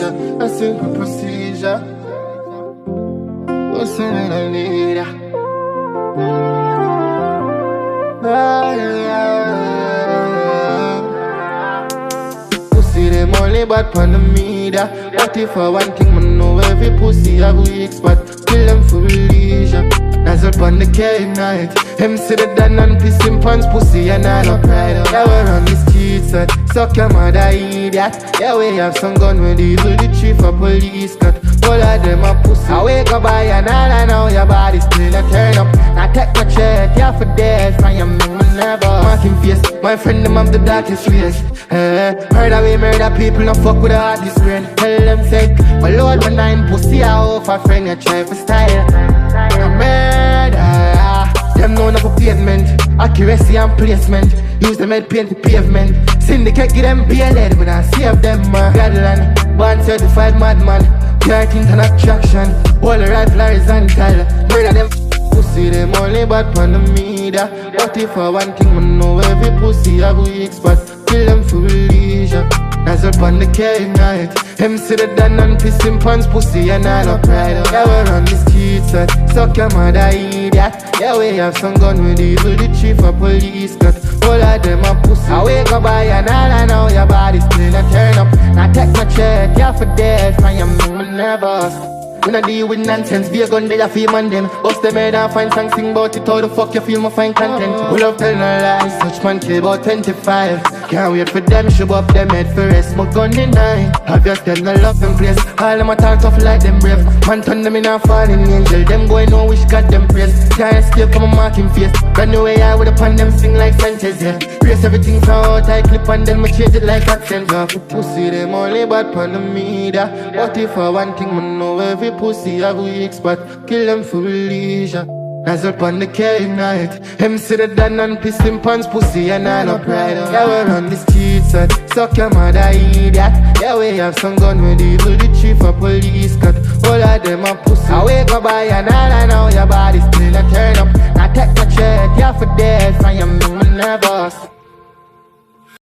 seizure, a simple procedure. What's in a leader? Pussy them only bad pon the media. What if I one thing man know every pussy have weak spot? Kill them for leisure. Dazzle pon the cave night. Him see the dan and piss him pants pussy and all up pride. Yeah, we're on the streets and suck your mother idiot. Yeah, we have some gun with evil the chief of police cut. All of them a pussy. I wake up by and all I know your body still a turn up. Now take my check, yeah for death. I am never marking face. My friend them have the darkest face. Murder we murder people, no fuck with the hardest brain. Tell them say, my lord my nine pussy I off a friend you try for style. Murder. Them known up a pavement, accuracy and placement. Use the med paint the pavement. Syndicate give them BLed when I save them. Godland, born certified madman. 13th an attraction, all the rifle horizontal. Murder them pussy, them only bad pon the media. What if I one thing man know every pussy have weak spot? Kill them for leisure. Dazzle pon the cave night. Him see the dan and piss him pants pussy and all up pride. Yeah, we're on the streets and suck your mother idiot. Yeah, we have some gun with evil the chief of police cut. All of them a pussy. I wake up by and all I know your body still a turn up. Now take my check, yeah for death. I am nervous. When I deal with nonsense, be a gun they a feel man them. Bust them head and find song sing about it. How the fuck you feel my fine content? We love telling no lies, such man kill about 25. Can't wait for them, show up them head for rest. My gun in nine, have just them no love them place. All them a talk tough like them brave. Man turn them in a falling angel. Them going on wish God them praise. Can't escape from a marking face. Brand new way I with upon them sing like Sanchez, yeah. Race everything so out, I clip and then me change it like accent. Yeah, for pussy them only bad pon the media. What if I one thing man know every pussy have weak spot? Kill them for leisure. Dazzle pon the cave night. Him see the dan and piss him pants pussy and all up pride. Yeah, we're on the streets and suck your mother idiot. Yeah, we have some gun with evil the chief of police cut. All of them a pussy. I wake up by and all I know your body still a turn up. Now take my check, yeah for death. I am nervous.